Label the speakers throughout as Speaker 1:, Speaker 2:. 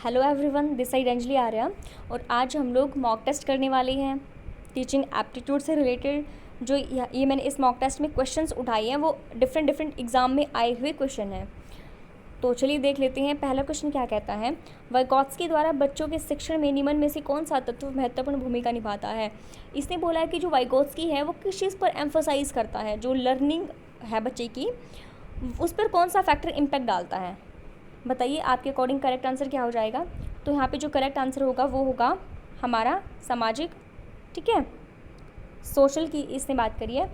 Speaker 1: Hello everyone, this side Anjali Arya और आज हम लोग मॉक टेस्ट करने वाले हैं टीचिंग एप्टीट्यूड से रिलेटेड। जो ये मैंने इस मॉक टेस्ट में क्वेश्चंस उठाए हैं वो डिफरेंट एग्जाम में आए हुए क्वेश्चन हैं। तो चलिए देख लेते हैं। पहला क्वेश्चन क्या कहता है, वाइगॉत्स्की द्वारा बच्चों के शिक्षण में निम्न में से कौन सा तत्व महत्वपूर्ण भूमिका निभाता है। इसने बोला है कि जो वाइगॉत्स्की है वो किस चीज़ पर एम्फोसाइज करता है, जो लर्निंग है बच्चे की उस पर कौन सा फैक्टर इम्पैक्ट डालता है। बताइए आपके अकॉर्डिंग करेक्ट आंसर क्या हो जाएगा। तो यहाँ पे जो करेक्ट आंसर होगा वो होगा हमारा सामाजिक, ठीक है, सोशल की इसने बात करी है।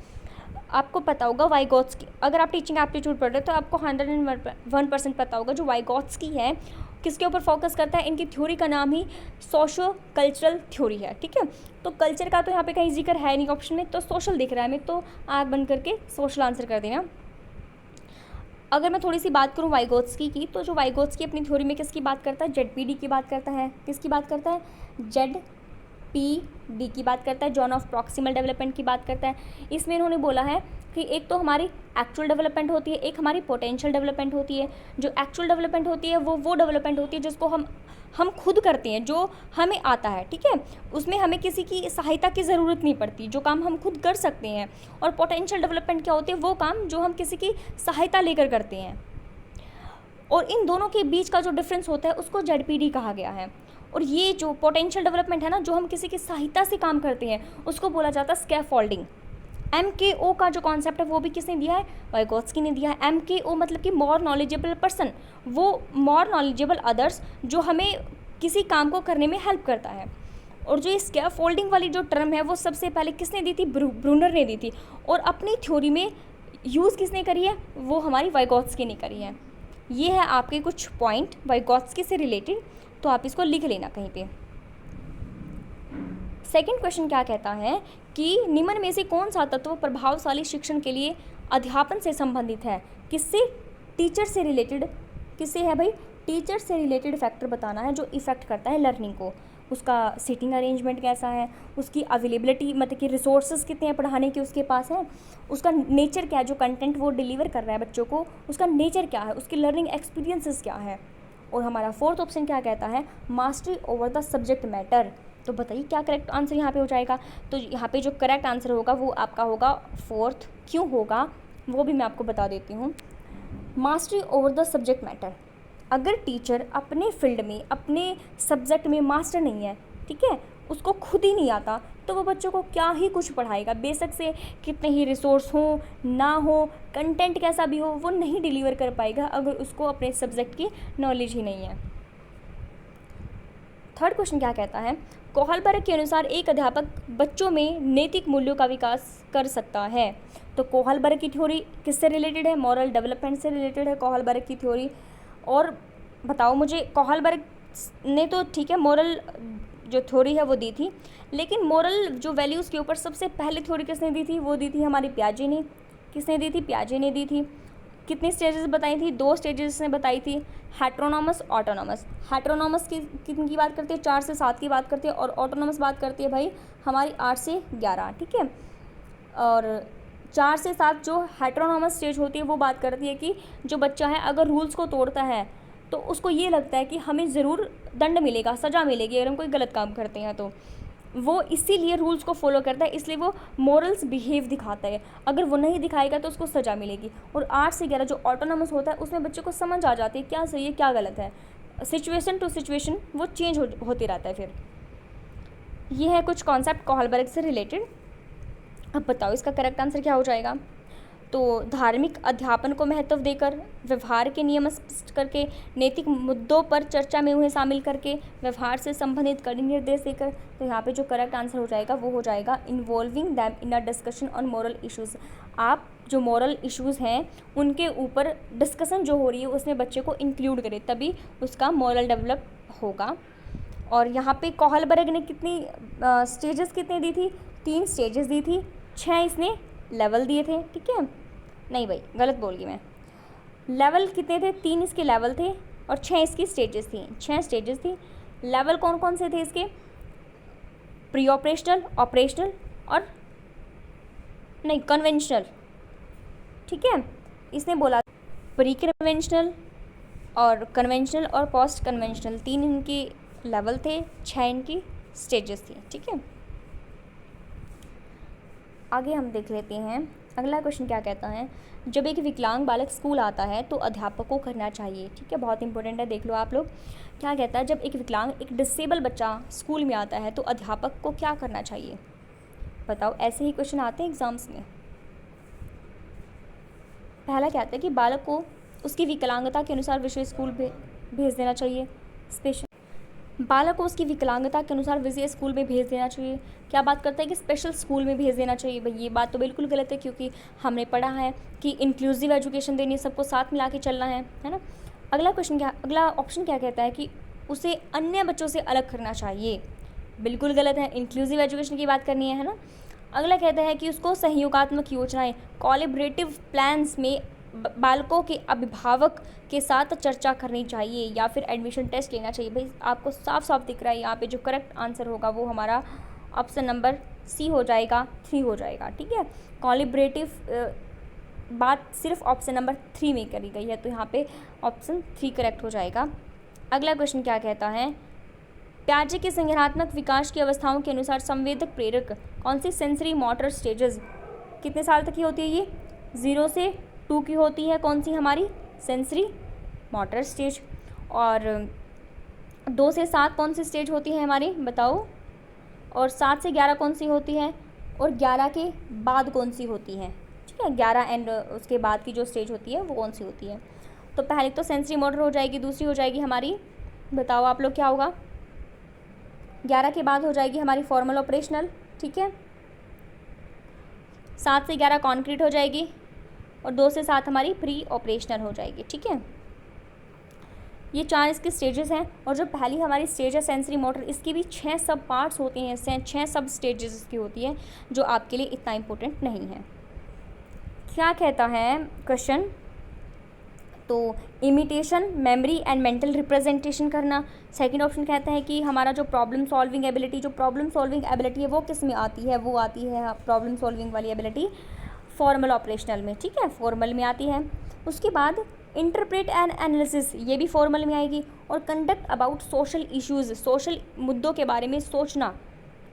Speaker 1: आपको पता होगा वाइगॉत्स्की, अगर आप टीचिंग एप्टीट्यूड पढ़ रहे हो तो आपको 101% पता होगा जो वाइगॉत्स्की है किसके ऊपर फोकस करता है। इनकी थ्योरी का नाम ही सोशो कल्चरल थ्योरी है, ठीक है। तो कल्चर का तो यहाँ पे कहीं जिक्र है नहीं ऑप्शन में, तो सोशल दिख रहा है हमें, तो आँख बंद करके सोशल आंसर कर देना। अगर मैं थोड़ी सी बात करूँ वाइगॉत्स्की की, तो जो वाइगॉत्स्की अपनी थ्योरी में किसकी बात करता है, जेडपीडी की बात करता है। किसकी बात करता है, जेडपीडी की बात करता है, जोन ऑफ प्रॉक्सिमल डेवलपमेंट की बात करता है। इसमें इन्होंने बोला है कि एक तो हमारी एक्चुअल डेवलपमेंट होती है, एक हमारी पोटेंशियल डेवलपमेंट होती है। जो एक्चुअल डेवलपमेंट होती है वो डेवलपमेंट होती है जिसको हम खुद करते हैं, जो हमें आता है, ठीक है। उसमें हमें किसी की सहायता की ज़रूरत नहीं पड़ती, जो काम हम खुद कर सकते हैं। और पोटेंशियल डेवलपमेंट क्या होती है, वो काम जो हम किसी की सहायता लेकर करते हैं। और इन दोनों के बीच का जो डिफरेंस होता है उसको जेडपीडी कहा गया है। और ये जो पोटेंशियल डेवलपमेंट है ना, जो हम किसी की सहायता से काम करते हैं, उसको बोला जाता है स्कैफोल्डिंग। MKO का जो कॉन्सेप्ट है वो भी किसने दिया है, वाइगॉत्स्की ने दिया है। MKO मतलब कि मोर नॉलेजेबल पर्सन, वो मोर नॉलेजेबल अदर्स, जो हमें किसी काम को करने में हेल्प करता है। और जो स्कैफोल्डिंग वाली जो टर्म है वो सबसे पहले किसने दी थी, ब्रूनर ने दी थी। और अपनी थ्योरी में यूज़ किसने करी है, वो हमारी वाइगॉत्स्की ने करी है। ये है आपके कुछ पॉइंट वाइगॉत्स्की से रिलेटेड, तो आप इसको लिख लेना कहीं पे। सेकंड क्वेश्चन क्या कहता है कि निम्न में से कौन सा तत्व प्रभावशाली शिक्षण के लिए अध्यापन से संबंधित है। किससे, टीचर से रिलेटेड। किससे है भाई, टीचर से रिलेटेड फैक्टर बताना है जो इफ़ेक्ट करता है लर्निंग को। उसका सीटिंग अरेंजमेंट कैसा है, उसकी अवेलेबिलिटी मतलब कि रिसोर्सेज कितने हैं पढ़ाने के उसके पास है, उसका नेचर क्या है, जो कंटेंट वो डिलीवर कर रहा है बच्चों को उसका नेचर क्या है, उसकी लर्निंग एक्सपीरियंसेस क्या है। और हमारा फोर्थ ऑप्शन क्या कहता है, mastery over the subject matter. तो बताइए क्या करेक्ट आंसर यहाँ पे हो जाएगा। तो यहाँ पे जो करेक्ट आंसर होगा वो आपका होगा फोर्थ। क्यों होगा वो भी मैं आपको बता देती हूँ। Mastery over the subject matter, अगर टीचर अपने फील्ड में अपने सब्जेक्ट में मास्टर नहीं है, ठीक है, उसको खुद ही नहीं आता, तो वो बच्चों को क्या ही कुछ पढ़ाएगा। बेशक से कितने ही रिसोर्स हो ना हो, कंटेंट कैसा भी हो, वो नहीं डिलीवर कर पाएगा अगर उसको अपने सब्जेक्ट की नॉलेज ही नहीं है। थर्ड क्वेश्चन क्या कहता है, कोहलबर्ग के अनुसार एक अध्यापक बच्चों में नैतिक मूल्यों का विकास कर सकता है। तो कोहलबर्ग की थ्योरी किससे रिलेटेड है, मॉरल डेवलपमेंट से रिलेटेड है कोहलबर्ग की थ्योरी। और बताओ मुझे, कोहलबर्ग ने तो ठीक है मॉरल जो थ्योरी है वो दी थी, लेकिन मॉरल जो वैल्यूज़ के ऊपर सबसे पहले थ्योरी किसने दी थी, वो दी थी हमारी पियाजे ने। किसने दी थी, पियाजे ने दी थी। कितनी स्टेजेस बताई थी, 2 स्टेजेस ने बताई थी, हेट्रोनॉमस ऑटोनॉमस। हेट्रोनॉमस की बात करती है 4 से 7 की बात करती है, और ऑटोनॉमस बात करती है भाई हमारी 8 से 11, ठीक है। और 4 से 7 जो हेट्रोनॉमस स्टेज होती है वो बात करती है कि जो बच्चा है अगर रूल्स को तोड़ता है तो उसको ये लगता है कि हमें ज़रूर दंड मिलेगा, सज़ा मिलेगी अगर हम कोई गलत काम करते हैं, तो वो इसीलिए रूल्स को फॉलो करता है, इसलिए वो मॉरल्स बिहेव दिखाता है। अगर वो नहीं दिखाएगा तो उसको सज़ा मिलेगी। और 8 से 11 जो ऑटोनॉमस होता है उसमें बच्चे को समझ आ जाती है क्या सही है क्या गलत है, सिचुएशन टू सिचुएशन वो चेंज होते रहता है। फिर ये है कुछ कॉन्सेप्ट कोहलबर्ग से रिलेटेड। अब बताओ इसका करेक्ट आंसर क्या हो जाएगा। तो धार्मिक अध्यापन को महत्व देकर, व्यवहार के नियम स्पष्ट करके, नैतिक मुद्दों पर चर्चा में उन्हें शामिल करके, व्यवहार से संबंधित कड़ी निर्देश देकर। तो यहाँ पे जो करेक्ट आंसर हो जाएगा वो हो जाएगा involving them in a discussion on moral issues. आप जो मॉरल इश्यूज़ हैं उनके ऊपर डिस्कशन जो हो रही है उसमें बच्चे को इंक्लूड करें, तभी उसका मॉरल डेवलप होगा। और यहाँ पे कोहलबर्ग ने कितनी स्टेजेस कितनी दी थी, 3 स्टेजेस दी थी, 6 इसने लेवल दिए थे, ठीक है। नहीं भाई गलत बोल गई मैं, लेवल कितने थे, 3 इसके लेवल थे और 6 इसकी स्टेजेस थी। 6 स्टेजेस थी। लेवल कौन कौन से थे इसके, प्री ऑपरेशनल, ऑपरेशनल और नहीं कन्वेंशनल, ठीक है। इसने बोला प्री कन्वेंशनल, और कन्वेंशनल और पोस्ट कन्वेंशनल 3 इनकी लेवल थे, 6 इनकी स्टेजेस थी। ठीक है, आगे हम देख लेते हैं अगला क्वेश्चन क्या कहता है। जब एक विकलांग बालक स्कूल आता है तो अध्यापक को करना चाहिए। ठीक है, बहुत इंपॉर्टेंट है, देख लो आप लोग क्या कहता है। जब एक विकलांग, एक डिसेबल बच्चा स्कूल में आता है तो अध्यापक को क्या करना चाहिए, बताओ। ऐसे ही क्वेश्चन आते हैं एग्जाम्स में। पहला कहता है कि बालक को उसकी विकलांगता के अनुसार विशेष स्कूल भेज देना चाहिए। स्पेशल बालक को उसकी विकलांगता के अनुसार विशेष स्कूल में भेज देना चाहिए। क्या बात करता है कि स्पेशल स्कूल में भेज देना चाहिए। भाई ये बात तो बिल्कुल गलत है, क्योंकि हमने पढ़ा है कि इंक्लूसिव एजुकेशन देनी है, सबको साथ मिला के चलना है ना। अगला क्वेश्चन क्या, अगला ऑप्शन क्या कहता है कि उसे अन्य बच्चों से अलग करना चाहिए। बिल्कुल गलत है, इंक्लूसिव एजुकेशन की बात करनी है ना। अगला कहता है कि उसको सहयोगात्मक योजनाएं, कोलैबोरेटिव प्लान्स में बालकों के अभिभावक के साथ चर्चा करनी चाहिए या फिर एडमिशन टेस्ट लेना चाहिए। भाई आपको साफ साफ दिख रहा है यहाँ पे जो करेक्ट आंसर होगा वो हमारा ऑप्शन नंबर सी हो जाएगा, 3 हो जाएगा। ठीक है, कोलैबोरेटिव बात सिर्फ ऑप्शन नंबर 3 में करी गई है, तो यहाँ पे ऑप्शन 3 करेक्ट हो जाएगा। अगला क्वेश्चन क्या कहता है, प्याजे के संज्ञानात्मक विकास की अवस्थाओं के अनुसार संवेदक प्रेरक कौन सी सेंसरी मोटर स्टेजेस कितने साल तक की होती है। ये 0 से 2 की होती है। कौन सी हमारी सेंसरी मोटर स्टेज। और 2 से 7 कौन सी स्टेज होती है हमारी, बताओ। और 7 से 11 कौन सी होती है, और 11 के बाद कौन सी होती है। ठीक है, 11 एंड उसके बाद की जो स्टेज होती है वो कौन सी होती है। तो पहले तो सेंसरी मोटर हो जाएगी, दूसरी हो जाएगी हमारी, बताओ आप लोग क्या होगा। 11 के बाद हो जाएगी हमारी फॉर्मल ऑपरेशनल। ठीक है, 7 से 11 कॉन्क्रीट हो जाएगी, और 2 से 7 हमारी प्री ऑपरेशनल हो जाएगी। ठीक है, ये 4 इसके स्टेजेस हैं। और जो पहली हमारी स्टेज है सेंसरी मोटर, इसकी भी 6 सब पार्ट्स होते हैं, 6 सब स्टेजेस इसकी होती है, जो आपके लिए इतना इम्पोर्टेंट नहीं है। क्या कहता है क्वेश्चन, तो imitation, memory and mental representation करना। सेकंड ऑप्शन कहता है कि हमारा जो प्रॉब्लम सॉल्विंग एबिलिटी, जो प्रॉब्लम सॉल्विंग एबिलिटी है वो किस में आती है, वो आती है प्रॉब्लम सॉल्विंग वाली एबिलिटी फॉर्मल ऑपरेशनल में। ठीक है, फॉर्मल में आती है। उसके बाद इंटरप्रेट एंड एनालिसिस, ये भी फॉर्मल में आएगी। और conduct about social issues, social मुद्दों के बारे में सोचना,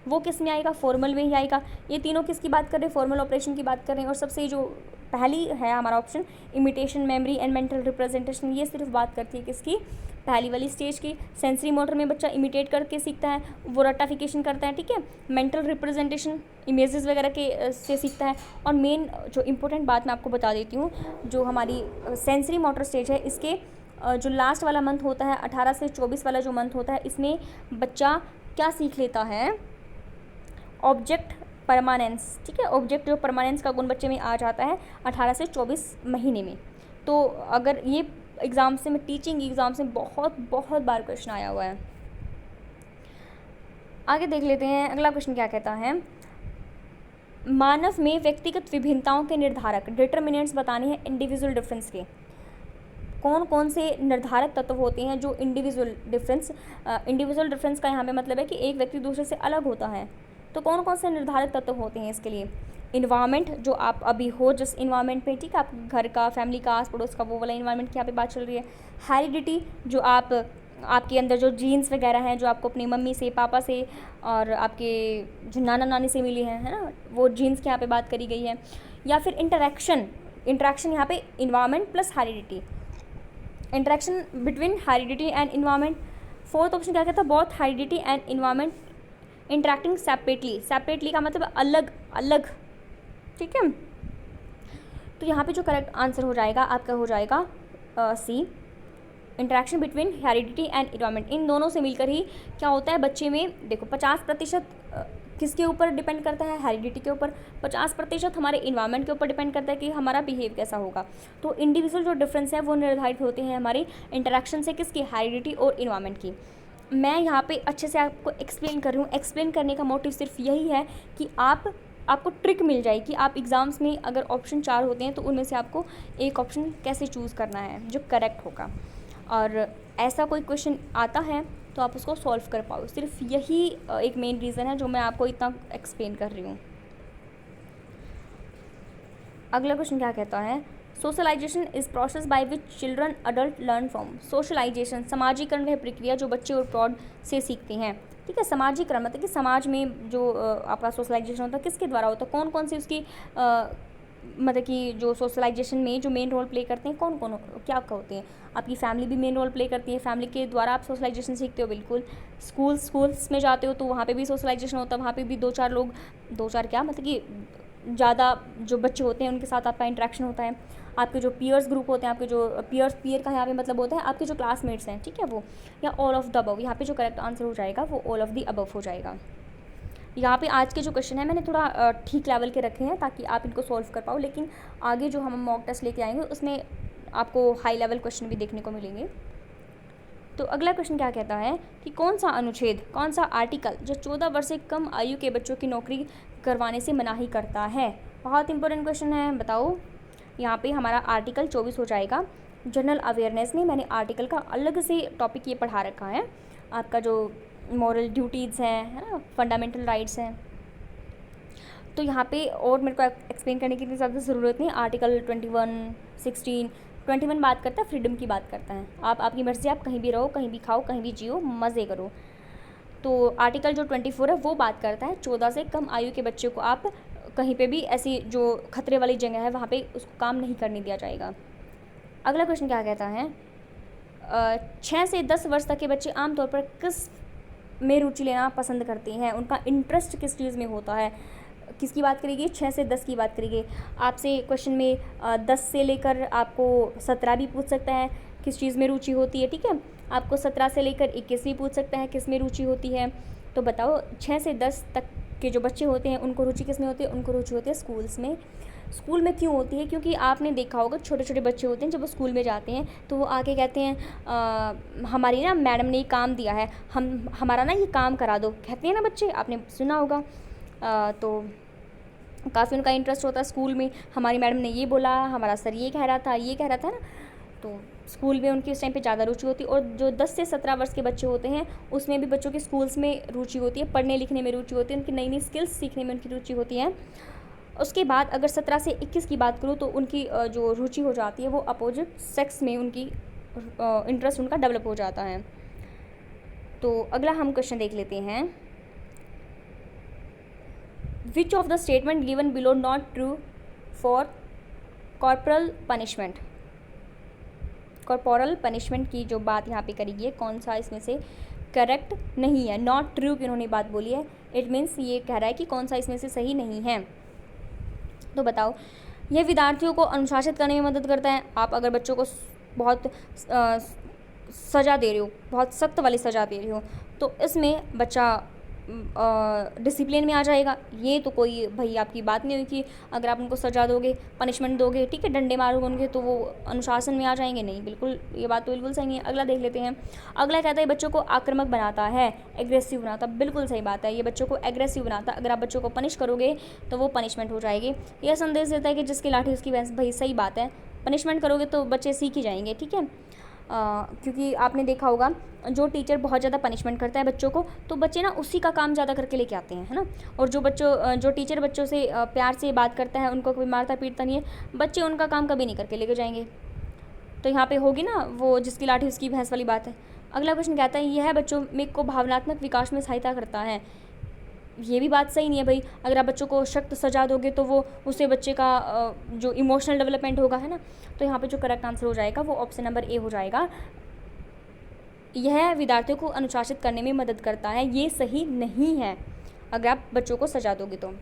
Speaker 1: वो किस में आएगा, फॉर्मल में ही आएगा। ये तीनों किसकी बात कर रहे हैं, फॉर्मल ऑपरेशन की बात कर रहे हैं। और सबसे जो पहली है हमारा option imitation, memory and mental representation, ये सिर्फ बात करती है किसकी, पहली वाली स्टेज की। सेंसरी मोटर में बच्चा इमिटेट करके सीखता है, वो रटाफिकेशन करता है। ठीक है, मेंटल रिप्रेजेंटेशन इमेजेस वगैरह के से सीखता है। और मेन जो इम्पोर्टेंट बात मैं आपको बता देती हूँ, जो हमारी सेंसरी मोटर स्टेज है, इसके जो लास्ट वाला मंथ होता है 18 से 24 वाला जो मंथ होता है, इसमें बच्चा क्या सीख लेता है, ऑब्जेक्ट परमानेंस। ठीक है, ऑब्जेक्ट जो परमानेंस का गुण बच्चे में आ जाता है 18 से 24 महीने में। तो अगर ये एग्ज़ाम से, में टीचिंग एग्ज़ाम से बहुत बार क्वेश्चन आया हुआ है। आगे देख लेते हैं अगला क्वेश्चन क्या कहता है, मानव में व्यक्तिगत विभिन्नताओं के निर्धारक डिटर्मिनेंट्स बताने हैं इंडिविजुअल डिफरेंस के। कौन कौन से निर्धारक तत्व होते हैं जो इंडिविजुअल डिफरेंस का यहाँ पे मतलब है कि एक व्यक्ति दूसरे से अलग होता है। तो कौन कौन से निर्धारक तत्व होते हैं इसके लिए, इन्वायरमेंट, जो आप अभी हो जिस इन्वायरमेंट पे, ठीक है, आप घर का, फैमिली का, आस पड़ोस का, वो वाला इन्वायरमेंट की यहाँ पे बात चल रही है। हेरिडिटी, जो आपके अंदर जो जीन्स वगैरह हैं, जो आपको अपनी मम्मी से, पापा से और आपके जो नाना नानी से मिली हैं, है ना, वो जीन्स की यहाँ पे बात करी गई है। या फिर इंटरेक्शन यहाँ पे environment plus heredity, interaction between heredity and environment. Fourth option क्या कहता है, both heredity and environment interacting separately का मतलब अलग अलग। ठीक है, तो यहाँ पे जो करेक्ट आंसर हो जाएगा आपका हो जाएगा C, interaction between heredity and environment. इन दोनों से मिलकर ही क्या होता है बच्चे में, देखो 50% किसके ऊपर डिपेंड करता है, हेरिडिटी के ऊपर, 50% हमारे इन्वायरमेंट के ऊपर डिपेंड करता है कि हमारा बिहेव कैसा होगा। तो इंडिविजुअल जो डिफरेंस है वो निर्धारित होते हैं हमारी इंटरेक्शन से, किसकी, हेरिडिटी और इन्वायरमेंट की। मैं यहाँ पे अच्छे से आपको एक्सप्लेन कर रही हूँ। एक्सप्लेन करने का मोटिव सिर्फ यही है कि आपको ट्रिक मिल जाए कि आप एग्ज़ाम्स में अगर ऑप्शन 4 होते हैं तो उनमें से आपको एक ऑप्शन कैसे चूज़ करना है जो करेक्ट होगा, और ऐसा कोई क्वेश्चन आता है तो आप उसको सॉल्व कर पाओ। सिर्फ यही एक मेन रीज़न है जो मैं आपको इतना एक्सप्लेन कर रही हूँ। अगला क्वेश्चन क्या कहता है, socialisation is process by which children adult learn from. Socialisation सामाजिकरण वह प्रक्रिया जो बच्चे और प्रौढ़ से सीखते हैं। ठीक है, सामाजिकरण मतलब कि समाज में जो आपका सोशलाइजेशन होता है किसके द्वारा होता है, कौन कौन सी उसकी मतलब कि जो सोशलाइजेशन में जो मेन रोल प्ले करते हैं कौन कौन क्या क्या होते हैं। आपकी फैमिली भी मेन रोल प्ले करती है, फैमिली के द्वारा आप सोशलाइजेशन सीखते हो। बिल्कुल, स्कूल्स में जाते हो तो वहाँ पे भी सोशलाइजेशन होता है, वहाँ पे भी दो चार क्या मतलब कि ज़्यादा जो बच्चे होते हैं उनके साथ आपका इंटरेक्शन होता है। आपके जो पीयर्स ग्रुप होते हैं, आपके जो पीयर का यहाँ पे मतलब होता है आपके जो क्लासमेट्स हैं, ठीक है वो, या ऑल ऑफ द अबव। यहाँ पे जो करेक्ट आंसर हो जाएगा वो ऑल ऑफ द अबव हो जाएगा। यहाँ पे आज के जो क्वेश्चन है मैंने थोड़ा ठीक लेवल के रखे हैं ताकि आप इनको सॉल्व कर पाओ, लेकिन आगे जो हम मॉक टेस्ट लेके आएंगे उसमें आपको हाई लेवल क्वेश्चन भी देखने को मिलेंगे। तो अगला क्वेश्चन क्या कहता है कि कौन सा अनुच्छेद, कौन सा आर्टिकल जो 14 वर्ष से कम आयु के बच्चों की नौकरी करवाने से मनाही करता है। बहुत इंपॉर्टेंट क्वेश्चन है, बताओ। यहाँ पे हमारा आर्टिकल 24 हो जाएगा। जनरल अवेयरनेस में मैंने आर्टिकल का अलग से टॉपिक ये पढ़ा रखा है। आपका जो मॉरल ड्यूटीज़ हैं, है ना, फंडामेंटल राइट्स हैं, तो यहाँ पे और मेरे को एक्सप्लेन करने की इतनी ज़्यादा ज़रूरत नहीं। आर्टिकल 21, 16, 21 बात करता है फ्रीडम की बात करता है। आप आपकी मर्ज़ी, आप कहीं भी रहो, कहीं भी खाओ, कहीं भी जियो, मज़े करो। तो आर्टिकल जो 24 है वो बात करता है 14 से कम आयु के बच्चे को आप कहीं पे भी ऐसी जो खतरे वाली जगह है वहाँ पे उसको काम नहीं करने दिया जाएगा। अगला क्वेश्चन क्या कहता है, 6 से 10 वर्ष तक के बच्चे आमतौर पर किस में रुचि लेना पसंद करते हैं, उनका इंटरेस्ट किस चीज़ में होता है। किसकी बात करेंगे, 6 से 10 की बात करेंगे। आपसे क्वेश्चन में 10 से लेकर आपको 17 भी पूछ सकता है किस चीज़ में रुचि होती है। ठीक है, आपको 17 से लेकर 21 भी पूछ सकता है किस में रुचि होती है। तो बताओ 6 से 10 तक के जो बच्चे होते हैं उनको रुचि किस में होती है, उनको रुचि होती है स्कूल्स में। स्कूल में क्यों होती है, क्योंकि आपने देखा होगा छोटे छोटे बच्चे होते हैं जब वो स्कूल में जाते हैं तो वो आके कहते हैं हमारी ना मैडम ने ये काम दिया है, हमारा ना ये काम करा दो, कहते हैं ना बच्चे, आपने सुना होगा। तो काफ़ी उनका इंटरेस्ट होता है स्कूल में, हमारी मैडम ने ये बोला, हमारा सर ये कह रहा था ना। तो स्कूल में उनकी उस टाइम पे ज़्यादा रुचि होती है। और जो 10 से 17 वर्ष के बच्चे होते हैं उसमें भी बच्चों की स्कूल्स में रुचि होती है, पढ़ने लिखने में रुचि होती है, उनकी नई नई स्किल्स सीखने में उनकी रुचि होती है। उसके बाद अगर 17 से 21 की बात करूँ तो उनकी जो रुचि हो जाती है वो अपोजिट सेक्स में उनकी इंटरेस्ट उनका डेवलप हो जाता है। तो अगला हम क्वेश्चन देख लेते हैं, which of the statement given below not true for corporal punishment. Corporal punishment की जो बात यहाँ पे करी है, कौन सा इसमें से करेक्ट नहीं है। नॉट ट्रू की उन्होंने बात बोली है, इट मीन्स ये कह रहा है कि कौन सा इसमें से सही नहीं है। तो बताओ, यह विद्यार्थियों को अनुशासित करने में मदद करता है। आप अगर बच्चों को बहुत सज़ा दे रहे हो, बहुत सख्त वाली सज़ा दे रहे हो, तो इसमें बच्चा डिसिप्लिन में आ जाएगा। ये तो कोई भाई आपकी बात नहीं हुई कि अगर आप उनको सज़ा दोगे, पनिशमेंट दोगे, ठीक है, डंडे मारोगे उनके, तो वो अनुशासन में आ जाएंगे, नहीं। बिल्कुल, ये बात तो बिल्कुल सही है। अगला देख लेते हैं। अगला कहता है बच्चों को आक्रामक बनाता है, एग्रेसिव बनाता। बिल्कुल सही बात है, ये बच्चों को एग्रेसिव बनाता। अगर आप बच्चों को पनिश करोगे तो वो पनिशमेंट हो जाएगी। यह संदेश देता है कि जिसकी लाठी उसकी भैंस। भाई सही बात है, पनिशमेंट करोगे तो बच्चे सीख ही जाएंगे, ठीक है। क्योंकि आपने देखा होगा जो टीचर बहुत ज़्यादा पनिशमेंट करता है बच्चों को, तो बच्चे ना उसी का काम ज़्यादा करके लेके आते हैं, है ना। और जो टीचर बच्चों से प्यार से बात करता है, उनको कभी मारता पीटता नहीं है, बच्चे उनका काम कभी नहीं करके लेके जाएंगे। तो यहाँ पे होगी ना वो जिसकी लाठी उसकी भैंस वाली बात है। अगला क्वेश्चन कहता है यह बच्चों में को भावनात्मक विकास में सहायता करता है। ये भी बात सही नहीं है भाई। अगर आप बच्चों को सख्त सजा दोगे तो वो उससे बच्चे का जो इमोशनल डेवलपमेंट होगा, है ना। तो यहाँ पे जो करेक्ट आंसर हो जाएगा वो ऑप्शन नंबर ए हो जाएगा। यह विद्यार्थियों को अनुशासित करने में मदद करता है, ये सही नहीं है अगर आप बच्चों को सजा दोगे तो।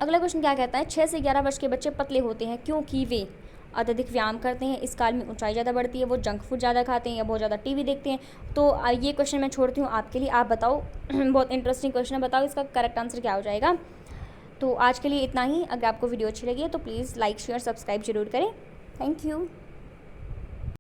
Speaker 1: अगला क्वेश्चन क्या कहता है, 6 से 11 वर्ष के बच्चे पतले होते हैं क्योंकि वे अत्यधिक व्यायाम करते हैं, इस काल में ऊंचाई ज़्यादा बढ़ती है, वो जंक फूड ज़्यादा खाते हैं या बहुत ज़्यादा टीवी देखते हैं। तो ये क्वेश्चन मैं छोड़ती हूँ आपके लिए, आप बताओ। बहुत इंटरेस्टिंग क्वेश्चन है, बताओ इसका करेक्ट आंसर क्या हो जाएगा। तो आज के लिए इतना ही। अगर आपको वीडियो अच्छी लगी है तो प्लीज़ लाइक शेयर सब्सक्राइब जरूर करें। Thank you.